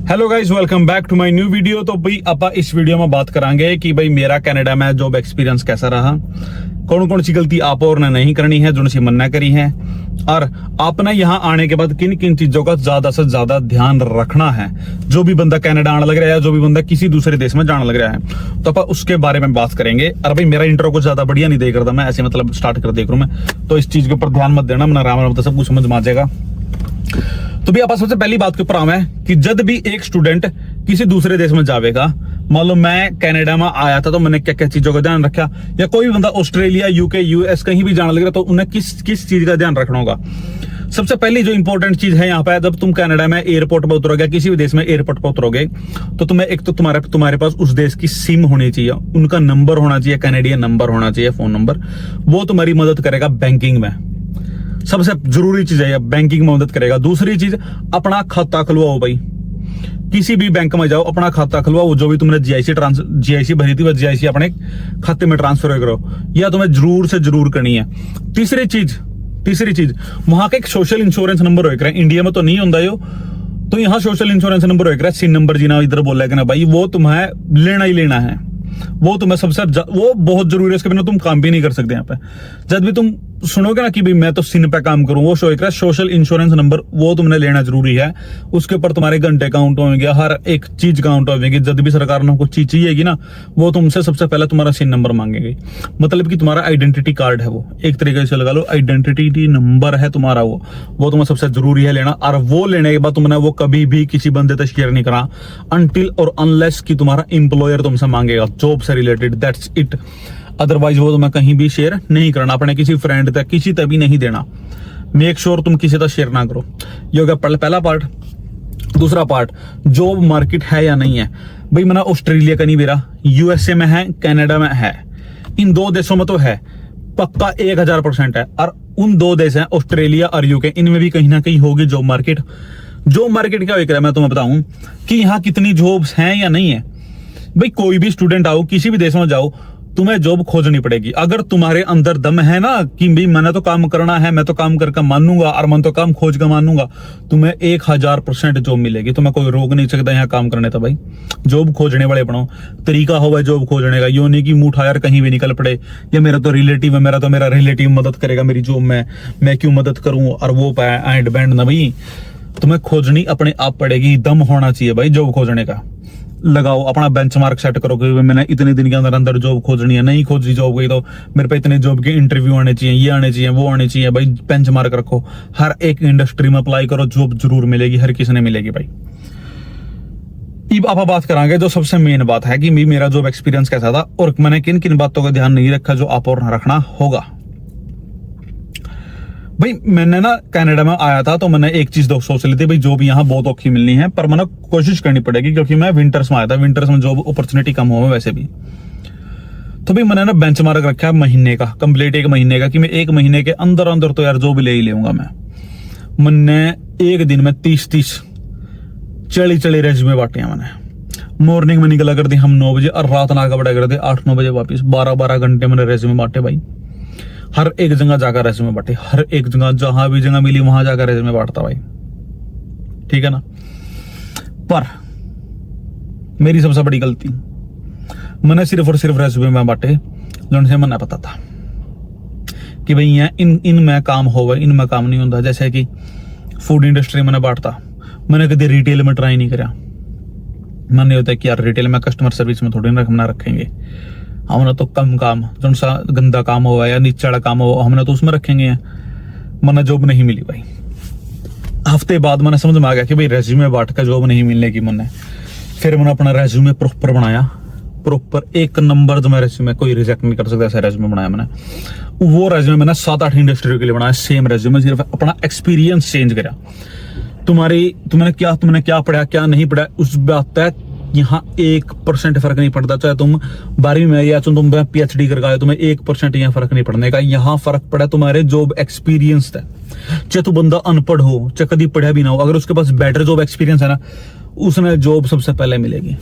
Hello guys, welcome back to my new video. तो भाई आप इस वीडियो में बात करांगे कि भाई मेरा कनाडा में जॉब एक्सपीरियंस कैसा रहा, कौन कौन सी गलती आप और ने नहीं करनी है, जो सी मन्ना करी है, और आपने यहाँ आने के बाद किन किन चीजों का ज्यादा से ज्यादा ध्यान रखना है। जो भी बंदा कनाडा आने लग रहा है, जो भी बंदा किसी दूसरे देश में जाने लग रहा है, तो आप उसके बारे में बात करेंगे। और भाई मेरा इंट्रो को ज्यादा बढ़िया नहीं देख रहा था, मैं ऐसे मतलब स्टार्ट कर देख रहा हूँ मैं, तो इस चीज के ऊपर ध्यान मत देना, मैं आराम आराम सब कुछ समझ में आ जाएगा। तो भी आप सबसे पहली बात के ऊपर आवे कि जब भी एक स्टूडेंट किसी दूसरे देश में जाएगा, मान लो मैं कनाडा में आया था तो मैंने क्या क्या चीजों का ध्यान रखा, या कोई भी बंदा ऑस्ट्रेलिया, यूके, यूएस कहीं भी जाने लगे तो उन्हें किस किस चीज का ध्यान रखना होगा। सबसे पहली जो इंपॉर्टेंट चीज है यहाँ पे, जब तुम कनाडा में एयरपोर्ट पर उतरोगे, किसी भी देश में एयरपोर्ट पर उतरोगे, तो तुम्हें एक तो तुम्हारे पास उस देश की सिम होनी चाहिए, उनका नंबर होना चाहिए, कैनेडियन नंबर होना चाहिए, फोन नंबर। वो तुम्हारी मदद करेगा बैंकिंग में, सबसे जरूरी चीज है, बैंकिंग में मदद करेगा। दूसरी चीज, अपना खाता खुलवाओ भाई, किसी भी बैंक में जाओ, अपना खाता खुलवाओ, जो भी तुमने जीआईसी भरी थी वह जीआईसी अपने खाते में ट्रांसफर करो, या तुम्हें जरूर से जरूर करनी है। तीसरी चीज वहां का एक सोशल इंश्योरेंस नंबर होएगा, इंडिया में तो नहीं होता यो, तो यहाँ सोशल इंश्योरेंस नंबर होएगा, सिन नंबर जी ना इधर बोला कि ना भाई, वो तुम्हें लेना ही लेना है, वो तुम्हें वो बहुत जरूरी है, इसके बिना तुम काम भी नहीं कर सकते। यहाँ पे जब भी तुम सुनोगे ना कि भाई मैं तो सिन पे काम करूं, वो शो एक सोशल इंश्योरेंस नंबर, वो तुमने लेना जरूरी है। उसके ऊपर तुम्हारे घंटे काउंट होंगे, हर एक चीज काउंट होगी। जब भी सरकार ने कुछ चीज चाहिएगी ना, वो तुमसे सबसे पहले तुम्हारा सिन नंबर मांगेगी, मतलब कि तुम्हारा आइडेंटिटी कार्ड है, वो एक तरीके से लगा लो आइडेंटिटी नंबर है तुम्हारा, वो तुम्हें सबसे जरूरी है लेना। और वो लेने के बाद तुमने वो कभी भी किसी बंदे तक शेयर नहीं करा, अनटिल और अनलेस कि तुम्हारा एम्प्लॉयर तुमसे मांगेगा जॉब से रिलेटेड, दैट्स इट। अदरवाइज वो तुम्हें कहीं भी शेयर नहीं करना, अपने किसी फ्रेंड तक, किसी तक भी नहीं देना। मेक श्योर तुम किसी तक शेयर ना करो। ये हो गया पहला पार्ट। दूसरा पार्ट, जॉब मार्केट है या नहीं है। भाई मैंने ऑस्ट्रेलिया का नहीं बेरा, यूएसए में है, कनाडा में है, इन दो देशों में तो है पक्का 1000% है। और उन दो देश हैं ऑस्ट्रेलिया और यूके, इनमें भी कहीं ना कहीं होगी जॉब मार्केट। जॉब मार्केट क्या है मैं तुम्हें बताऊं कि यहाँ कितनी जॉब्स हैं या नहीं है। भाई कोई भी स्टूडेंट आओ, किसी भी देश में जाओ, तुम्हें जॉब खोजनी पड़ेगी। अगर तुम्हारे अंदर दम है ना कि भाई मैंने तो काम करना है, मैं तो काम करके मानूंगा और मैं तो काम खोज कर मानूंगा, तुम्हें 1000% जॉब मिलेगी। तुम्हें कोई रोक नहीं सकता यहाँ काम करने। तो भाई जॉब खोजने वाले बनो, तरीका हो जॉब खोजने का, यो नहीं कि मुंह उठाकर कहीं भी निकल पड़े, या मेरा तो रिलेटिव है, मेरा रिलेटिव मदद करेगा मेरी जॉब में, मैं क्यों मदद करूं, और वो एंड बैंड ना। भाई तुम्हें खोजनी अपने आप पड़ेगी, दम होना चाहिए भाई जॉब खोजने का। लगाओ अपना बेंचमार्क सेट करो कि मैंने इतने दिन के अंदर जॉब खोजनी है, नहीं खोजी जॉब गई तो मेरे पे इतने जॉब के इंटरव्यू आने चाहिए, ये आने चाहिए, वो आने चाहिए। भाई बेंचमार्क रखो, हर एक इंडस्ट्री में अप्लाई करो, जॉब जरूर मिलेगी, हर किसी ने मिलेगी। भाई अब आप बात करांगे जो सबसे मेन बात है कि मेरा जॉब एक्सपीरियंस कैसा था और मैंने किन किन बातों का ध्यान नहीं रखा, जो आप और रखना होगा। भाई मैंने ना कनाडा में आया था तो मैंने एक चीज सोच ली थी, भाई जॉब यहाँ बहुत औखी मिलनी है, पर मैंने कोशिश करनी पड़ेगी क्योंकि मैं विंटर्स में आया था, विंटर्स में जॉब अपॉर्चुनिटी कम हुआ वैसे भी। तो भाई मैंने ना बेंचमार्क रखा महीने का, कंप्लीट 1 महीने का, कि मैं 1 महीने के अंदर तो यार जॉब ले ही लूंगा मैंने एक दिन में 30 40 रेज्यूमे बांटे हैं मैंने। मॉर्निंग में निकला करते हम 9 बजे और रात ना का बड़ा करते 8-9 बजे वापिस, 12 घंटे मैंने रेज्यूमे बांटे। भाई हर एक जगह जाकर रेज्यूमे बांटे, हर एक जगह जहां भी जगह मिली वहां जाकर रेज्यूमे बांटता भाई, ठीक है ना। पर मेरी सबसे बड़ी गलती, मैंने सिर्फ और सिर्फ रेज्यूमे में बांटे जिनसे मैंने पता था कि भाई यहाँ इनमें काम होगा, इनमें काम नहीं होता। जैसे कि फूड इंडस्ट्री मैंने बांटता, मैंने कभी रिटेल में ट्राई नहीं करा। मन नहीं होता कि यार रिटेल में कस्टमर सर्विस में थोड़ी ना रखेंगे, हमने तो कम काम, जो सा गंदा काम हुआ या नीचा काम हुआ हमने तो उसमें रखेंगे। मैंने जॉब नहीं मिली भाई। हफ्ते बाद मैंने समझ में आ गया कि भाई रेज्यूमे बांट कर जॉब नहीं मिलने की। फिर मैंने अपना रेज्यूमे प्रॉपर बनाया, प्रॉपर 1 नंबर जो मैं रेज्यूमे कोई रिजेक्ट नहीं कर सकता ऐसा रेज्यूमे बनाया मैंने। वो रेज्यूमे मैंने 7-8 इंडस्ट्री के लिए बनाया, सेम रेज्यूमे, सिर्फ अपना एक्सपीरियंस चेंज करा। तुमने क्या पढ़ा क्या नहीं पढ़ा उस बात तक यहाँ 1% फर्क नहीं पड़ता। चाहे तुम 12वीं में या तुम PhD कर गए, तुम्हें 1% यहाँ फर्क नहीं पड़ने का। यहाँ फर्क पड़ा तुम्हारे जॉब एक्सपीरियंस है। चाहे तू बंदा अनपढ़ हो, चाहे कभी पढ़ा भी ना हो, अगर उसके पास बेटर जॉब एक्सपीरियंस है ना, उसने जॉब सबसे पहले मिलेगी।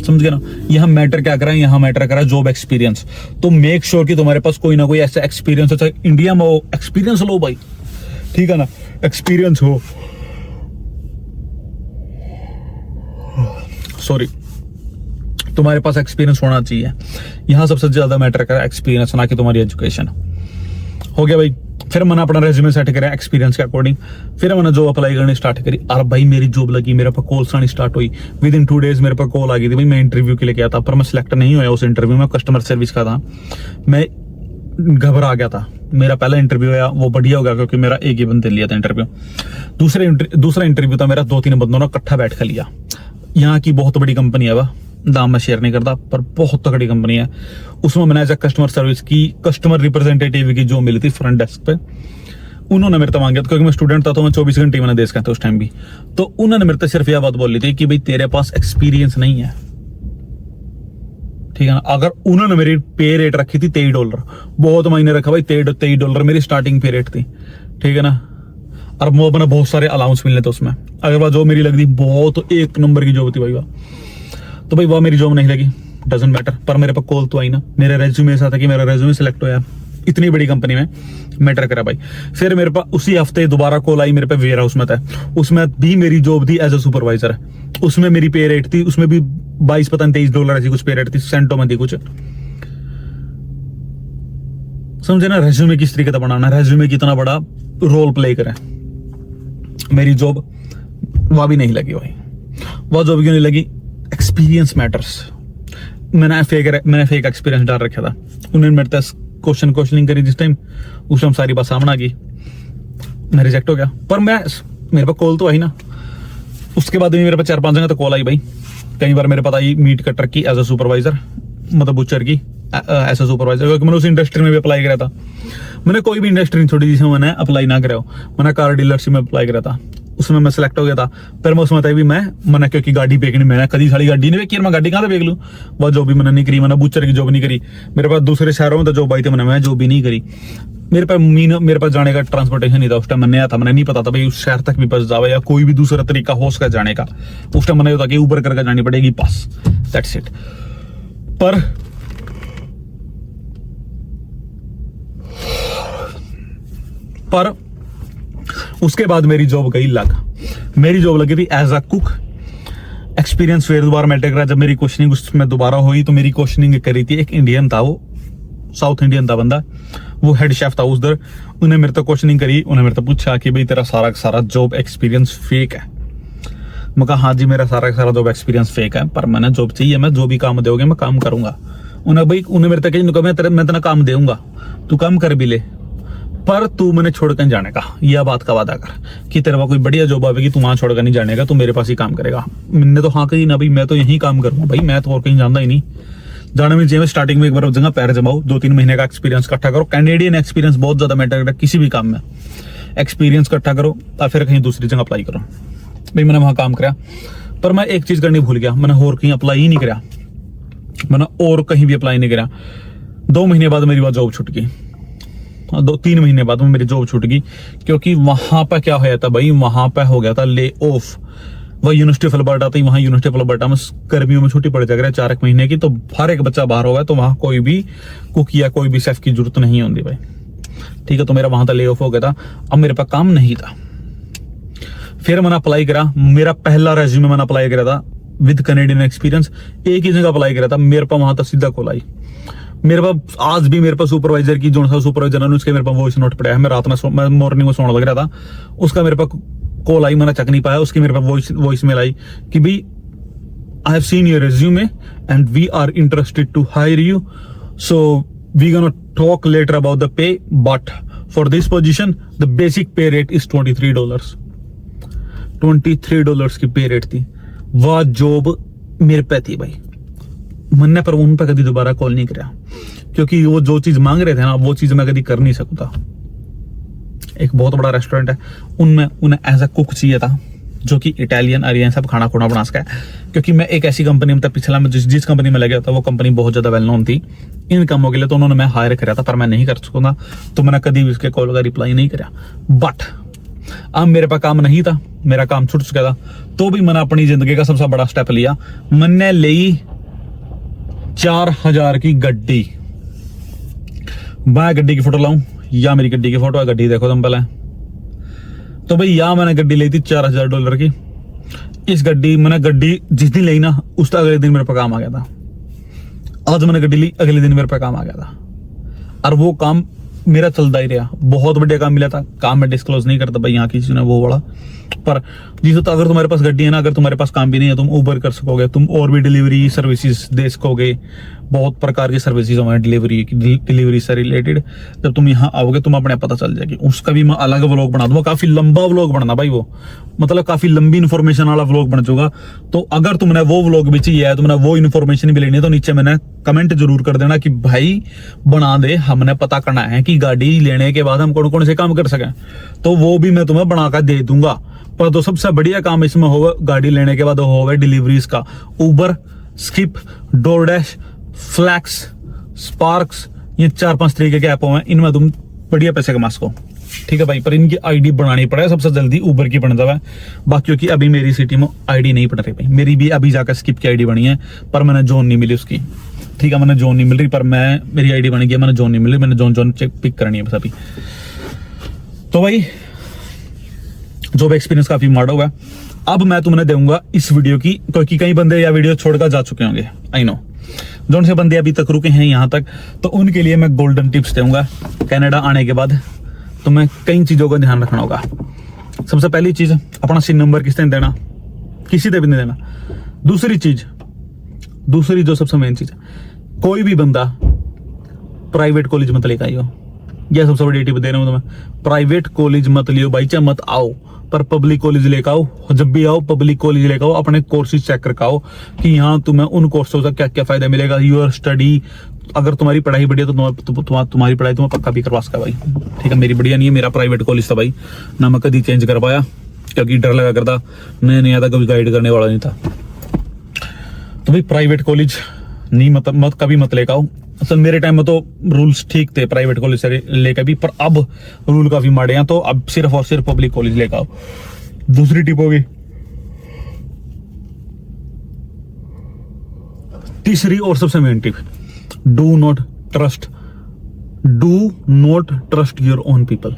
समझ गए ना। यहाँ मैटर क्या करा, यहाँ मैटर करा जॉब एक्सपीरियंस। तो मेक श्योर कि तुम्हारे पास कोई ना कोई ऐसा एक्सपीरियंस हो, चाहे इंडिया में हो, एक्सपीरियंस लो भाई, ठीक है ना, एक्सपीरियंस हो। सॉरी, तुम्हारे पास एक्सपीरियंस होना चाहिए। यहाँ सबसे ज्यादा मैटर करा एक्सपीरियंस, ना कि तुम्हारी एजुकेशन। हो गया भाई। फिर मैंने अपना रेज्यूमे सेट करा एक्सपीरियंस के अकॉर्डिंग। फिर मैंने जॉब अप्लाई करनी स्टार्ट करी और भाई मेरी जॉब लगी, मेरे पास कॉल्स आनी स्टार्ट हुई। विद इन 2 डेज मेरे पास कॉल आ गई थी, भाई मैं इंटरव्यू के लिए गया था, पर मैं सिलेक्ट नहीं हुआ उस इंटरव्यू में। कस्टमर सर्विस का था, मैं घबरा गया था। मेरा पहला इंटरव्यू आया, वो बढ़िया हो गया क्योंकि मेरा एक ही बंदे लिया था इंटरव्यू। दूसरा इंटरव्यू था मेरा 2-3 बंदों ने इकट्ठा बैठ कर लिया। यहाँ की बहुत बड़ी कंपनी है, वह नाम मैं शेयर नहीं करता, पर बहुत तगड़ी कंपनी है। उसमें मैंने एज कस्टमर सर्विस की, कस्टमर रिप्रेजेंटेटिव की जो मिली थी फ्रंट डेस्क पे, उन्होंने मेरे से मांगा था, क्योंकि मैं स्टूडेंट था तो मैं 24 घंटे मैंने देश का था उस टाइम भी। तो उन्होंने मेरे से सिर्फ यह बात बोली थी कि भाई तेरे पास एक्सपीरियंस नहीं है, ठीक है ना। अगर उन्होंने मेरी पे रेट रखी थी $23, बहुत मायने रखा भाई, $23 मेरी स्टार्टिंग पे रेट थी, ठीक है ना। और वो अपना बहुत सारे अलाउंस मिलने थे उसमें। अगर वह जॉब मेरी लगी, बहुत एक नंबर की जॉब थी भाई वह, तो भाई वह मेरी जॉब नहीं लगी, डजंट मैटर। पर मेरे पास कॉल तो आई ना, मेरे रेज्यूमे ऐसा था कि मेरा रेज्यूमे सिलेक्ट होया इतनी बड़ी कंपनी में, मैटर करा भाई। फिर मेरे पास उसी हफ्ते दोबारा कॉल आई, मेरे पे वेयर हाउस में था, उसमें भी मेरी जॉब थी एज ए सुपरवाइजर। उसमें मेरी पे रेट थी, उसमें भी 22 पता नहीं $23 ऐसी कुछ पे रेट थी, सेंटो में थी कुछ। समझे ना रेज्यूमे किस तरीके का बनाना, रेज्यूमे कितना बड़ा रोल प्ले करे। मेरी जॉब वह भी नहीं लगी भाई। वह जॉब क्यों नहीं लगी? Experience matters. मैंने फेक एक्सपीरियंस डाल रखा था। उन्होंने मेरे से क्वेश्चनिंग करी जिस टाइम, उस टाइम सारी बात सामने आ गई, मैं रिजेक्ट हो गया। पर मेरे पास कॉल तो आई ना। उसके बाद भी मेरे पास 4-5 जगह तो कॉल आई भाई। कई बार मेरे पास आई मीट कटर की एज अ सुपरवाइजर, मतलब बुचर की एज अ सुपरवाइजर, क्योंकि मैंने उस इंडस्ट्री में भी अप्लाई करा था। मैंने कोई भी इंडस्ट्री छोड़ी जिसमें मैंने अप्लाई ना करा हो। मैंने कार डीलरशिप में अप्लाई करा था, उसमें मैं सिलेक्ट हो गया था। फिर मैं उसमें था भी मैंने क्योंकि गाड़ी बेचनी, मैंने कभी सारी गाड़ी नहीं बेची, मैं गाड़ी कहाँ से बेच लूँ। वह जॉब भी मैंने नहीं करी, मैंने बुचर की जॉब नहीं करी। मेरे पास दूसरे शहरों में तो जॉब आई थी, मैं जॉब भी नहीं करी। मेरे पास जाने का ट्रांसपोर्टेशन नहीं था उस टाइम, मैं नया था, मैंने नहीं पता था भाई उस शहर तक भी बस जावे या कोई भी दूसरा तरीका हो उसका जाने का। उस टाइम मैंने होता कि ऊबर करके जानी पड़ेगी पास, दैट्स इट। पर उसके बाद मेरी जॉब गई लग। मेरी जॉब लगी थी एज अ कुक। एक्सपीरियंस फिर दोबारा मैटर करा। जब मेरी क्वेश्चनिंग उसमें दोबारा हुई तो मेरी क्वेश्चनिंग करी थी एक इंडियन था, वो साउथ इंडियन था बंदा, वो हेड शेफ था उधर। उन्हें मेरे तो क्वेश्चनिंग करी, उन्हें मेरे तो पूछा कि भाई तेरा सारा का सारा जॉब एक्सपीरियंस फेक है। मैं कहा हाँ जी मेरा सारा का सारा जॉब एक्सपीरियंस फेक है, पर मैंने जॉब चाहिए, मैं जो भी काम दोगे मैं काम करूंगा। उन्हें मेरे तक मैं तेरा काम दूंगा, तू काम कर भी ले, पर तू मैंने छोड़कर नहीं जाने का, यह बात का वादा कर कि तेरे पास कोई बढ़िया जॉब आएगी, तू वहां छोड़कर नहीं जाने का, तू मेरे पास ही काम करेगा। मैंने तो हाँ कही ना भाई, मैं तो यही काम करूंगा भाई, मैं तो और कहीं जानता ही नहीं। जाने में चाहिए स्टार्टिंग में एक बार जगह पैर जमाओ, 2-3 महीने का एक्सपीरियंस इकट्ठा करो। कैनेडियन एक्सपीरियंस बहुत ज्यादा मैटर करता है किसी भी काम में। एक्सपीरियंस इकट्ठा करो और फिर कहीं दूसरी जगह अप्लाई करो। भाई मैंने वहां काम करा, पर मैं एक चीज करनी भूल गया, मैंने और कहीं अप्लाई ही नहीं करा। मैंने और कहीं भी अप्लाई नहीं करा। 2 महीने बाद मेरी जॉब छूट गई। 2-3 महीने बाद में मेरी जॉब छूट गई, क्योंकि वहां पर क्या होया था भाई, वहां पर हो गया था ले ऑफ। वह यूनिवर्सिटी ऑफ अल्बर्टा थी, वहां यूनिवर्सिटी ऑफ अल्बर्टा में गर्मियों में छुट्टी पड़ जाएगा 4 महीने की, तो हर एक बच्चा बाहर होगा, तो वहां कोई भी कुक या कोई भी शेफ की जरूरत नहीं होती भाई, ठीक है। तो मेरा वहां था ले ऑफ हो गया था, अब मेरे पास काम नहीं था। फिर मैंने अप्लाई करा, मेरा पहला रेज्यूमे मैंने अप्लाई करा था विद कैनेडियन एक्सपीरियंस, एक ही जगह अप्लाई करा था। मेरे पास वहां तक सीधा कॉल आई। मेरे पास आज भी मेरे पास सुपरवाइजर की जो सा सुपरवाइजर है उसके मेरे पास वॉइस नोट पड़ा है। मैं रात में मैं मॉर्निंग में सोने लग रहा था, उसका मेरे पास कॉल आई, मैंने चेक नहीं पाया। उसकी मेरे पास वॉइस मेल आई कि भाई I have seen your resume and we are interested to hire you, so we gonna talk later about the pay, but for this position the basic pay rate is $23। $23 की पे rate थी। वह job मेरे पे थी भाई। मैंने पर उन पर कभी दोबारा कॉल नहीं किया, क्योंकि वो जो चीज मांग रहे थे ना वो चीज मैं कभी कर नहीं सकता। एक बहुत बड़ा रेस्टोरेंट है, उनमें उन्हें एज अ कुक चाहिए था जो कि इटालियन अरियन सब खाना खुना बना सका है। क्योंकि मैं एक ऐसी कंपनी में था पिछला, मैं जिस कंपनी में लगा था वो कंपनी बहुत ज्यादा वेल नोन थी इन कामों के लिए, तो उन्होंने मैं हायर करा था, पर मैं नहीं कर सकूंगा, तो मैंने कभी भी उसके कॉल का रिप्लाई नहीं करा। बट अब मेरे पास काम नहीं था, मेरा काम छूट चुका था, तो भी मैंने अपनी जिंदगी का सबसे बड़ा स्टेप लिया। मैंने ली 4000 की गड्डी। मैं गड्डी की फोटो लाऊं या मेरी गड्डी की फोटो है, गड्डी देखो तुम पहले। तो भाई यहाँ मैंने गड्डी ली थी $4000 की। इस मैंने गड्डी जिस दिन ली ना उस अगले दिन मेरे पे काम आ गया था। आज मैंने गड्डी ली, अगले दिन मेरे पे काम आ गया था, और वो काम मेरा चलता ही रहा। बहुत बढ़िया काम मिला था, काम मैं डिस्क्लोज नहीं करता भाई यहाँ किसी ने वो वाला, पर जिसे तो अगर तुम्हारे पास गड्डी है ना, अगर तुम्हारे पास काम भी नहीं है, तुम उबर कर सकोगे, तुम और भी डिलीवरी सर्विसेज दे सकोगे। बहुत प्रकार की सर्विसेज हमारे डिलीवरी से रिलेटेड। जब तुम यहाँ आओगे तुम अपने पता चल जाएगी। उसका भी मैं अलग व्लॉग बना दूंगा, काफी लंबा व्लॉग बनना भाई, वो मतलब काफी लंबी इन्फॉर्मेशन वाला व्लॉग बन जाएगा। तो अगर तुमने वो व्लॉग भी चाहिए, तुमने वो इन्फॉर्मेशन भी लेनी है, तो नीचे मैंने कमेंट जरूर कर देना कि भाई बना दे, हमने पता करना है कि गाड़ी लेने के बाद हम कौन कौन से काम कर सकें, तो वो भी मैं तुम्हें बनाकर दे दूंगा। पर तो सबसे बढ़िया काम इसमें होगा गाड़ी लेने के बाद होगा डिलीवरीज का। उबर, स्किप, डोरडैश, फ्लैक्स, स्पार्क्स, ये 4-5 तरीके के ऐप हैं, इनमें तुम बढ़िया पैसे कमा सको। ठीक है भाई, पर इनकी आईडी बनानी पड़ेगा सबसे जल्दी। उबर की बन जावा है, बाकियों की अभी मेरी सिटी में आईडी नहीं बन रही भाई। मेरी भी अभी जाकर स्किप की आईडी बनी है, पर मैंने जोन नहीं मिली उसकी। ठीक है, मैंने जोन नहीं मिल रही, पर मेरी आईडी बन गई, मैंने जोन नहीं मिल रही, मैंने जोन चेक पिक करनी है बस अभी। तो भाई जॉब एक्सपीरियंस काफी माड़ा हुआ है। अब मैं तुम्हें दूंगा इस वीडियो की, क्योंकि कई बंदे या वीडियो छोड़कर जा चुके होंगे, आई नो, जो से बंदे अभी तक रुके हैं यहाँ तक, तो उनके लिए मैं गोल्डन टिप्स दूंगा। कनाडा आने के बाद तुम्हें कई चीजों का ध्यान रखना होगा। सबसे पहली चीज, अपना सिम नंबर किसने देना, किसी से भी नहीं देना। दूसरी जो सबसे मेन चीज है, कोई भी बंदा प्राइवेट कॉलेज मत लेकर आइयो। यह सबसे बड़ी टिप दे रहा हूं तुम्हें, प्राइवेट कॉलेज मत लियो भाई, चाहे मत आओ, पर पब्लिक कॉलेज लेकर आओ। जब भी आओ पब्लिक कॉलेज लेकर आओ, अपने कोर्सेज चेक करके आओ कि यहाँ तुम्हें उन कोर्सों से क्या क्या फायदा मिलेगा। यूर स्टडी, अगर तुम्हारी पढ़ाई बढ़िया तो तुम्हारी पढ़ाई तुम्हें पक्का भी करवा सका भाई। ठीक है, मेरी बढ़िया नहीं है, मेरा प्राइवेट कॉलेज था भाई, ना मैं कभी चेंज कर पाया क्योंकि डर लगा करता, मैं नहीं आता, कभी गाइड करने वाला नहीं था। तो भाई प्राइवेट कॉलेज नहीं मत कभी मत लेकर आओ। असल मेरे टाइम में तो रूल्स ठीक थे प्राइवेट कॉलेज से लेकर भी, पर अब रूल काफी माड़े हैं, तो अब सिर्फ और सिर्फ पब्लिक कॉलेज लेकर आओ। दूसरी टिप होगी, तीसरी और सबसे main tip, do not trust your own people.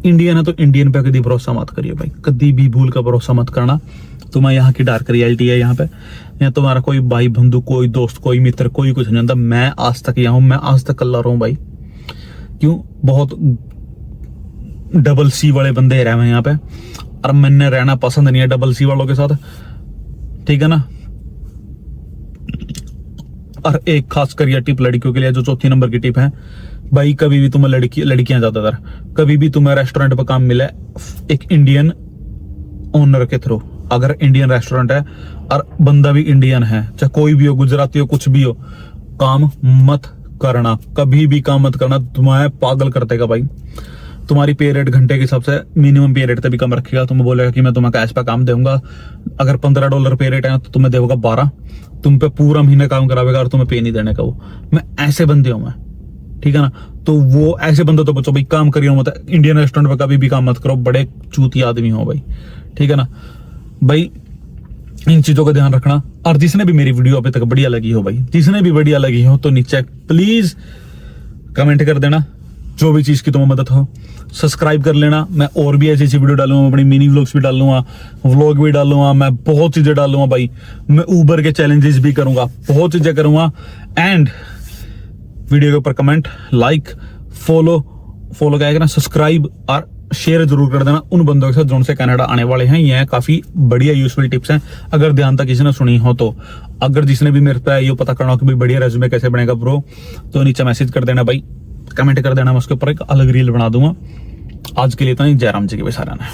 Indian है तो इंडियन पे कभी भरोसा मत करिए भाई, कभी भी भूल का भरोसा मत करना। तुम्हें यहाँ की डार्क रियलिटी है, यहाँ पे यहाँ तुम्हारा कोई भाई बंधु, कोई दोस्त, कोई मित्र, कोई कुछ नहीं जानता। मैं आज तक यहाँ हूं, मैं आज तक कल्ला रहा हूं भाई। क्यों? बहुत डबल सी वाले बंदे रहे हैं यहाँ पे, और मैंने रहना पसंद नहीं है डबल सी वालों के साथ। ठीक है ना। और एक खास कर टिप लड़कियों के लिए, जो चौथी नंबर की टिप है भाई, कभी भी तुम्हें लड़कियां ज्यादातर, कभी भी तुम्हें रेस्टोरेंट पर काम मिले एक इंडियन ओनर के थ्रू, अगर इंडियन रेस्टोरेंट है और बंदा भी इंडियन है, चाहे कोई भी हो, गुजराती हो, कुछ भी हो, काम मत करना, कभी भी काम मत करना। तुम्हें पागल कर देगा भाई। तुम्हारी पे रेट घंटे के हिसाब से मिनिमम पे रेट तभी कम रखेगा। तुम्हें बोलेगा कि मैं तुम्हें कैश पे काम दूंगा, अगर $15 पे रेट है तो तुम्हें देगा 12, तुम पे पूरा महीना काम करावेगा और तुम्हें पे नहीं देने का। वो मैं ऐसे बंदे हूं मैं, ठीक है ना। तो वो ऐसे बंदे तो बचो भाई, काम करियो मत, इंडियन रेस्टोरेंट पे कभी भी काम मत करो, बड़े चूती आदमी हो भाई। ठीक है ना भाई, इन चीजों का ध्यान रखना। और जिसने भी मेरी वीडियो अभी तक बढ़िया लगी हो भाई, जिसने भी बढ़िया लगी हो, तो नीचे प्लीज कमेंट कर देना, जो भी चीज की तुम्हें मदद हो। सब्सक्राइब कर लेना, मैं और भी ऐसी वीडियो डालूंगा, अपनी मिनी व्लॉग्स भी डालूंगा, व्लॉग भी डालूंगा, मैं बहुत चीजें डालूंगा भाई। मैं उबर के चैलेंजेस भी करूंगा, बहुत चीजें करूंगा। एंड वीडियो के ऊपर कमेंट, लाइक, फॉलो क्या करना, सब्सक्राइब और शेयर जरूर कर देना उन बंदों के साथ जो से कनाडा आने वाले हैं। ये काफी बढ़िया यूजफुल टिप्स हैं, अगर ध्यान तक किसी ने सुनी हो तो। अगर जिसने भी मेरे पे ये पता करना हो कि भाई बढ़िया रेज्यूमे कैसे बनेगा ब्रो, तो नीचे मैसेज कर देना भाई, कमेंट कर देना, मैं उसके ऊपर एक अलग रील बना दूंगा। आज के लिए तो नहीं, जयराम जी के भी सारा है।